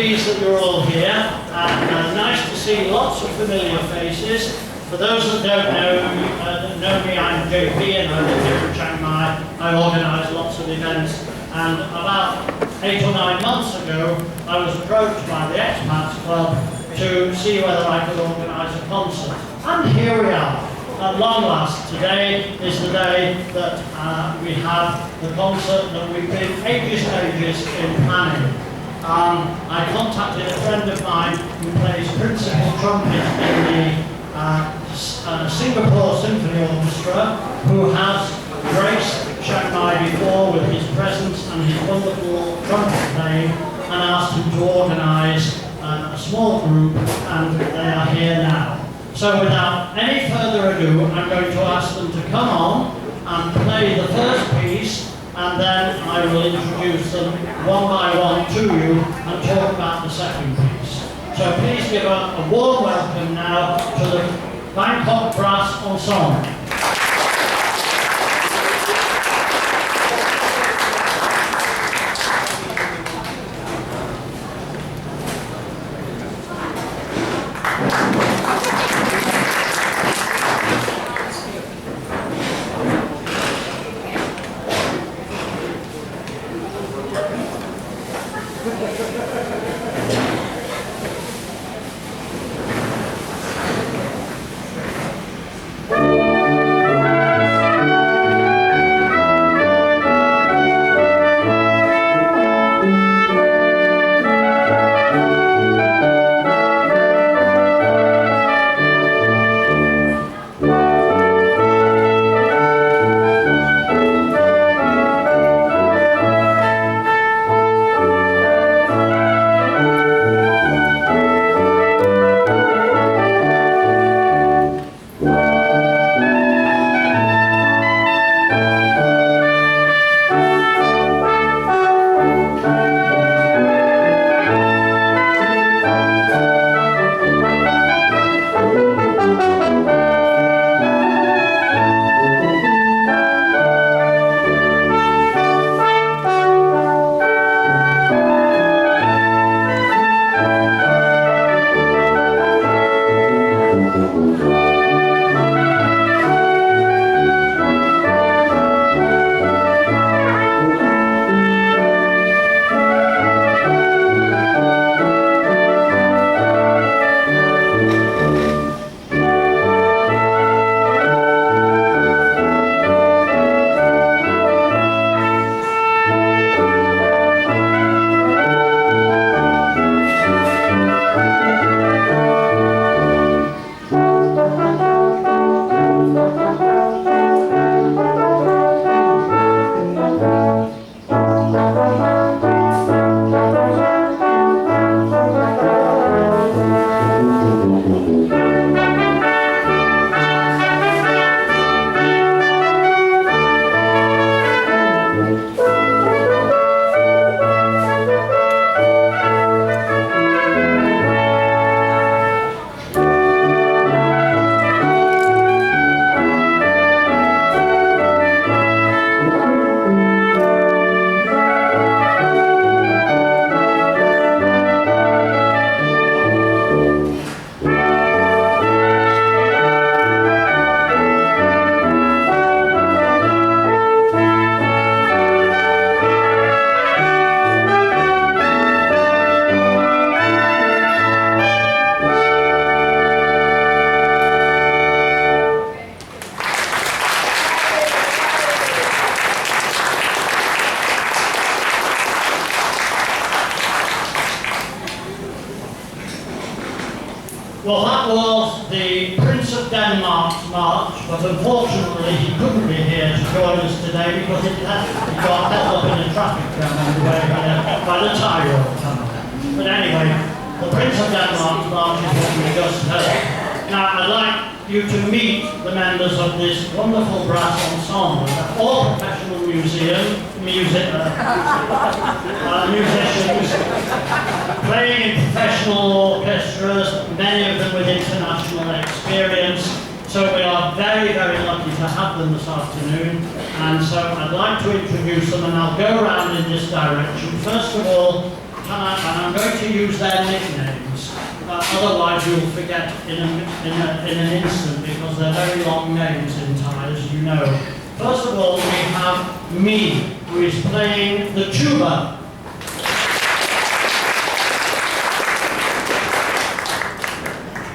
pleased that you're all here, and nice to see lots of familiar faces. For those that don't know me, I'm JP and I live here in Chiang Mai. I organise lots of events, and about 8 or 9 months ago I was approached by the Expats Club to see whether I could organise a concert. And here we are. At long last, today is the day that we have the concert that we've been ages in planning. I contacted a friend of mine who plays principal trumpet in the Singapore Symphony Orchestra, who has graced Chiang Mai before with his presence and his wonderful trumpet playing, and asked him to organise a small group, and they are here now. So without any further ado, I'm going to ask them to come on and play the first piece, and then I will introduce them one by one to you and talk about the second piece. So please give a warm welcome now to the Bangkok Brass Ensemble. Well, that was the Prince of Denmark's march, but unfortunately he couldn't be here to join us today because he got held up in a traffic jam on the way by the Tyrol tunnel. But anyway, the Prince of Denmark's march is what we just heard. Now, I'd like you to meet the members of this wonderful brass ensemble. They're all professional musicians, playing in professional orchestras, many of them with international experience. So we are very, very lucky to have them this afternoon. And so I'd like to introduce them, and I'll go around in this direction. First of all, and I'm going to use their nicknames, otherwise you'll forget in an instant because they're very long names in Thai, as you know. First of all, we have Me, who is playing the tuba.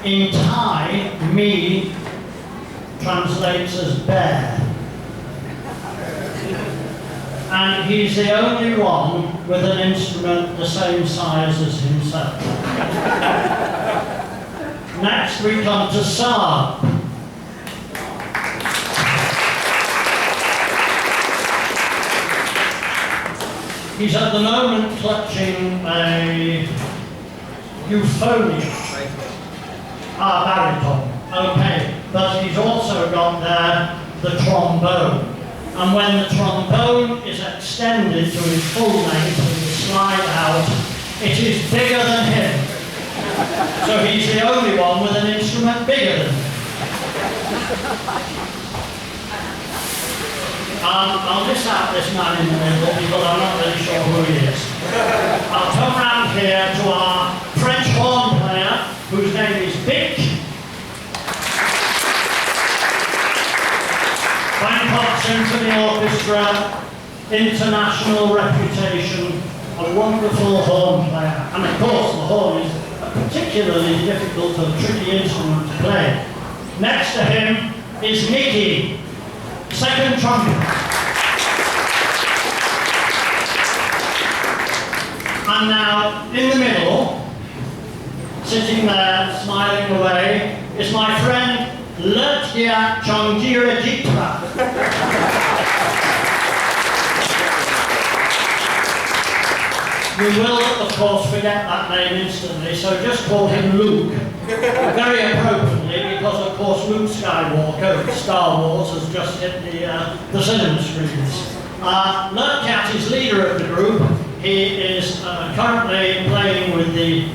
In Thai, Me translates as bear. And he's the only one with an instrument the same size as himself. Next we come to Sa. He's at the moment clutching a euphonium. Baritone. Okay, but he's also got there the trombone. And when the trombone is extended to its full length and you slide out, it is bigger than him. So he's the only one with an instrument bigger than him. I'll miss out this man in the middle because I'm not really sure who he is. I'll come round here to our French horn player, whose name is Vic. Bangkok Symphony Orchestra, international reputation, a wonderful horn player. And of course the horn is a particularly difficult and tricky instrument to play. Next to him is Nicky, second trumpet. And now in the middle, sitting there smiling away, is my friend Lertia Chongjira Jitra. You will, of course, forget that name instantly, so just call him Luke. Very appropriately, because, of course, Luke Skywalker of Star Wars has just hit the cinema screens. Lertia is leader of the group. He is currently playing with the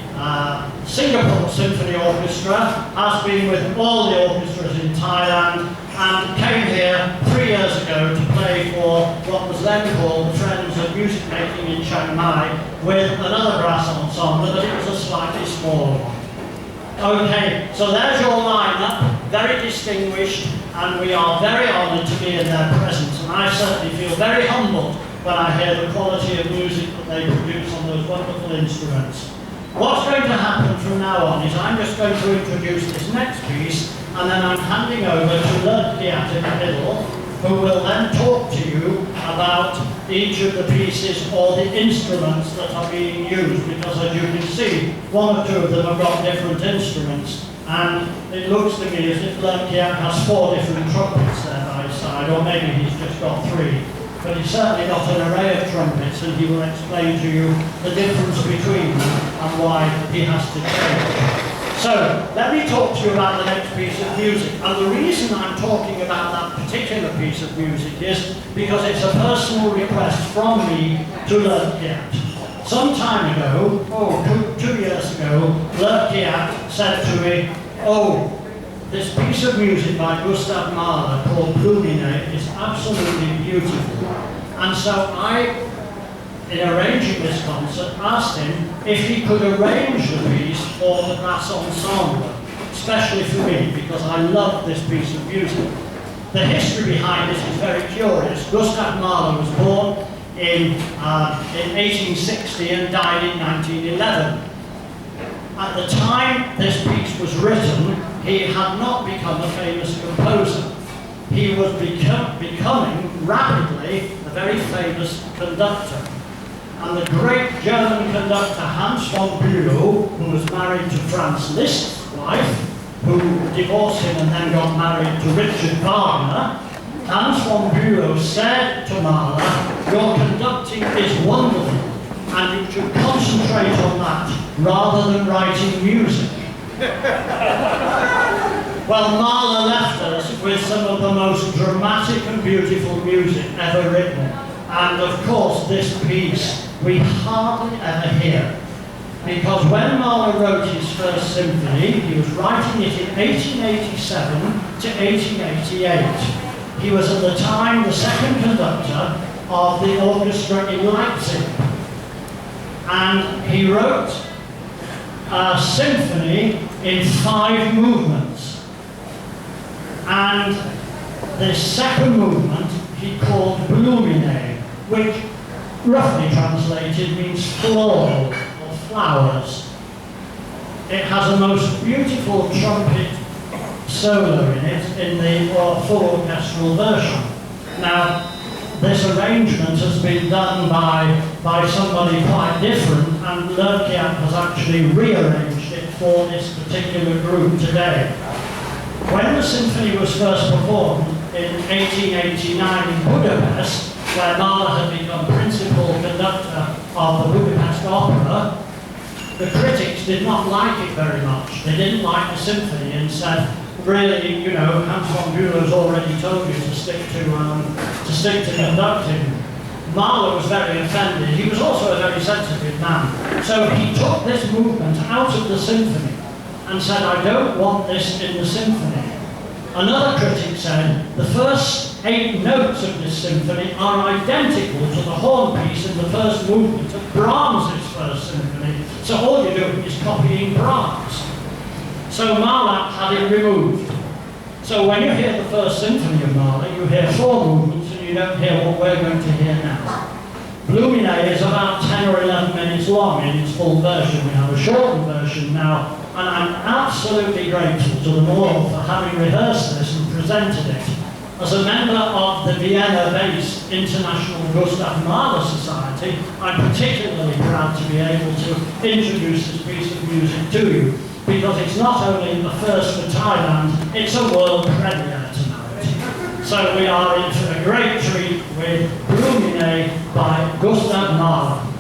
Singapore Symphony Orchestra, has been with all the orchestras in Thailand, and came here 3 years ago to play for what was then called the Friends of Music Making in Chiang Mai with another brass ensemble, but it was a slightly smaller one. Okay, so there's your lineup, very distinguished, and we are very honoured to be in their presence, and I certainly feel very humbled when I hear the quality of music that they produce on those wonderful instruments. What's going to happen from now on is I'm just going to introduce this next piece, and then I'm handing over to Lertia in the middle, who will then talk to you about each of the pieces or the instruments that are being used, because as you can see, one or two of them have got different instruments, and it looks to me as if Lertia has 4 different trumpets there by his side, or maybe he's just got 3. But he's certainly got an array of trumpets, and he will explain to you the difference between them and why he has to change. So, let me talk to you about the next piece of music. And the reason I'm talking about that particular piece of music is because it's a personal request from me to Lertia. Some time ago, two years ago, Lertia said to me, this piece of music by Gustav Mahler called Blumine is absolutely beautiful. And so I, in arranging this concert, asked him if he could arrange the piece for the brass ensemble, especially for me, because I love this piece of music. The history behind this is very curious. Gustav Mahler was born in 1860 and died in 1911. At the time this piece was written, he had not become a famous composer. He was becoming rapidly a very famous conductor. And the great German conductor Hans von Bülow, who was married to Franz Liszt's wife, who divorced him and then got married to Richard Wagner, Hans von Bülow said to Mahler, "Your conducting is wonderful, and you should concentrate on that rather than writing music." Well, Mahler left us with some of the most dramatic and beautiful music ever written. And of course, this piece we hardly ever hear. Because when Mahler wrote his first symphony, he was writing it in 1887 to 1888. He was at the time the second conductor of the orchestra in Leipzig. and he wrote a symphony in 5 movements. And the second movement he called Blumine, which roughly translated means floral or flowers. It has a most beautiful trumpet solo in it in the full orchestral version. Now, this arrangement has been done by somebody quite different, and Lerkian has actually rearranged it for this particular group today. When the symphony was first performed in 1889 in Budapest, where Mahler had become principal conductor of the Budapest Opera, the critics did not like it very much. They didn't like the symphony and said, really, you know, Hans von Bülow's already told you to stick to conducting. Mahler was very offended. He was also a very sensitive man. So he took this movement out of the symphony and said, I don't want this in the symphony. Another critic said, the first 8 notes of this symphony are identical to the horn piece in the first movement of Brahms' first symphony. So all you're doing is copying Brahms. So Mahler had it removed. So when you hear the first symphony of Mahler, you hear 4 movements and you don't hear what we're going to hear now. Blumine is about 10 or 11 minutes long in its full version. We have a shortened version now, and I'm absolutely grateful to them all for having rehearsed this and presented it. As a member of the Vienna-based International Gustav Mahler Society, I'm particularly proud to be able to introduce this piece of music to you, because it's not only a first for Thailand, it's a world premiere tonight. So we are in for a great treat with Blumine by Gustav Mahler.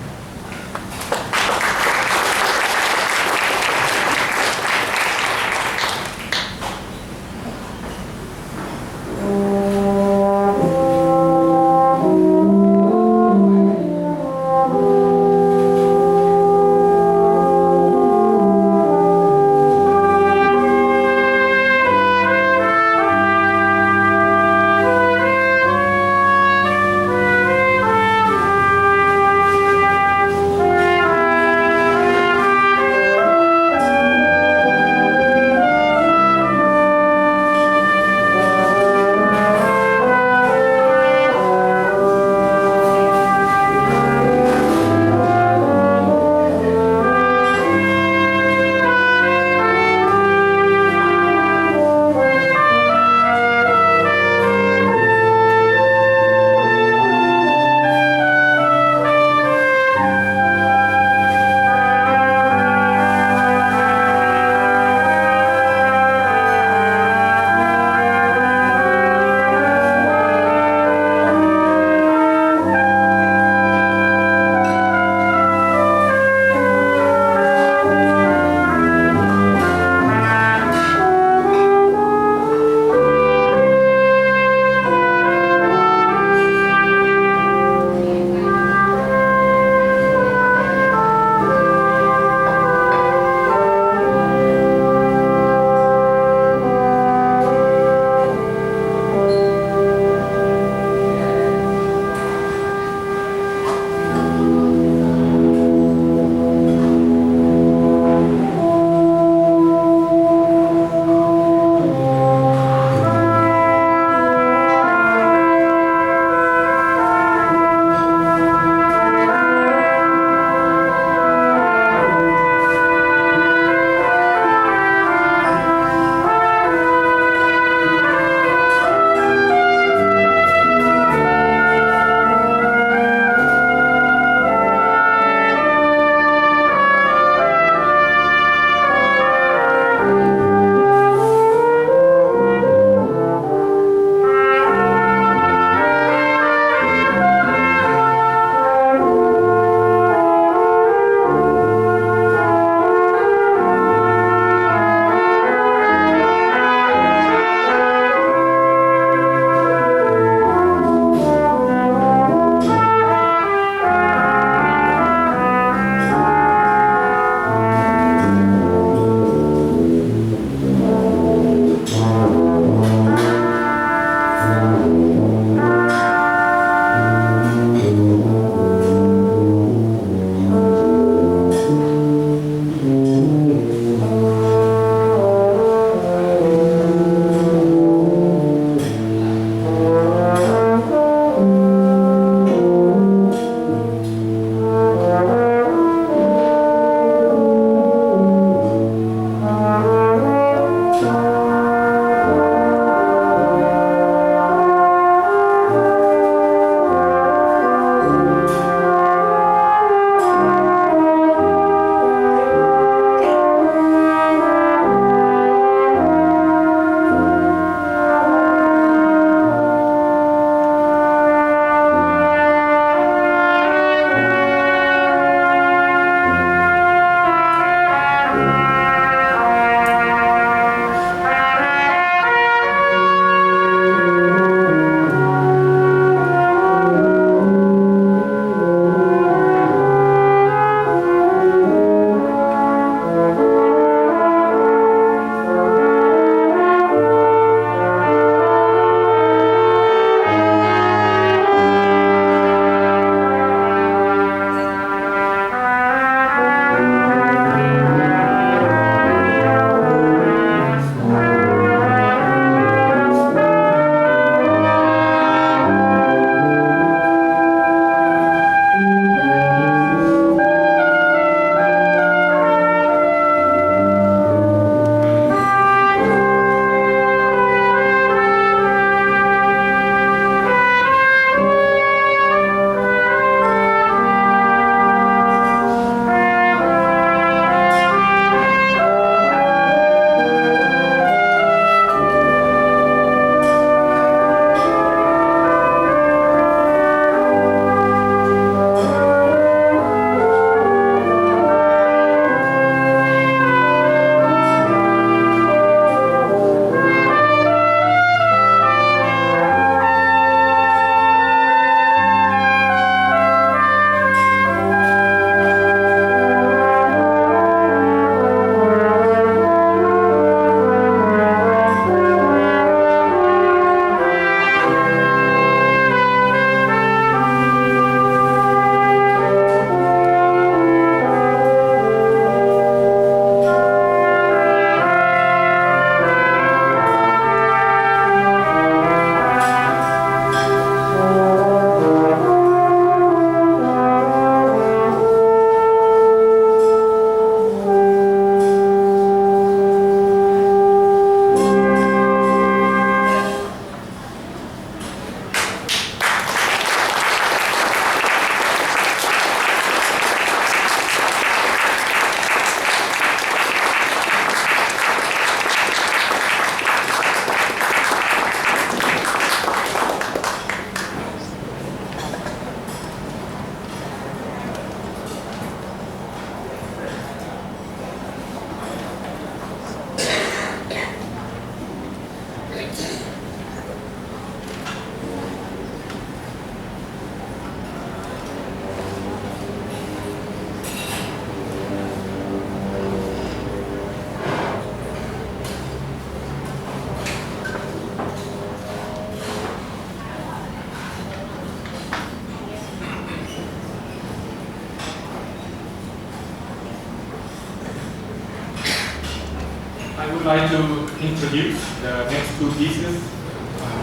would like to introduce the next two pieces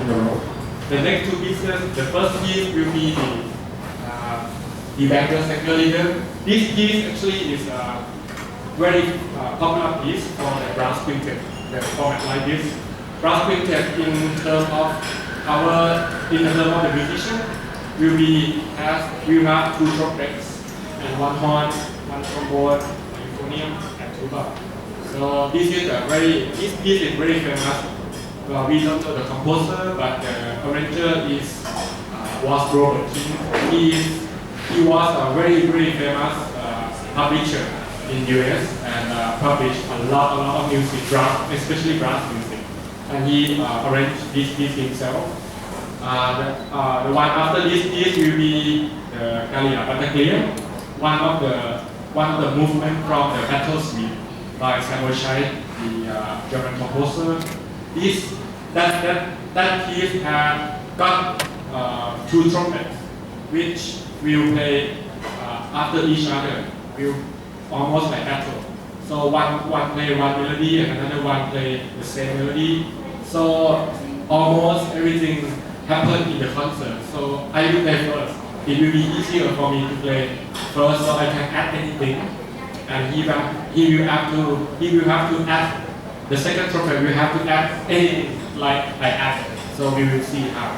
in a row. The next two pieces, the first piece will be the banker sector leader. This piece actually is a very popular piece for the brass quintet, the format like this. Brass quintet in terms of the musician will have two trumpets and one horn, one trombone, euphonium, and tuba. So this piece is very famous. We don't know the composer, but the arranger was Robert King. He was a very famous publisher in US and published a lot of music, especially brass music. And he arranged this piece himself. The one after this piece will be the Gallia Battaglia, one of the movements from the Battle Suite by Samuel Scheidt, the German composer. That piece has got two trumpets, which will play after each other, will almost like battle. So one play one melody and another one play the same melody. So almost everything happened in the concert. So I will play first. It will be easier for me to play first, so I can add anything. And he will have to add the second trumpet. Will have to add anything like I added. So we will see how.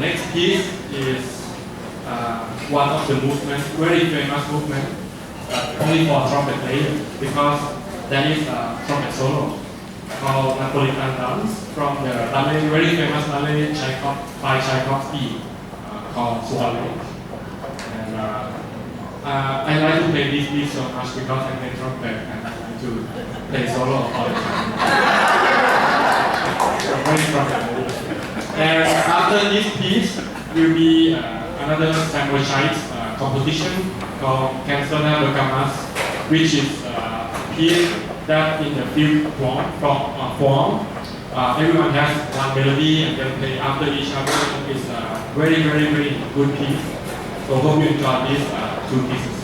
next piece is one of the movement, very famous movement, only for trumpet player because that is trumpet solo called Napolitan dance from the ballet, very famous ballet by Tchaikovsky called Suave. And I like to play this piece so much because I play trumpet and I like to play solo all the time. So very trumpet. And after this piece will be another sandwichite competition called Canzona de Camas, which is a piece that in the field form, everyone has one melody and then play after each other. It's a very good piece. So hope you enjoy these two pieces.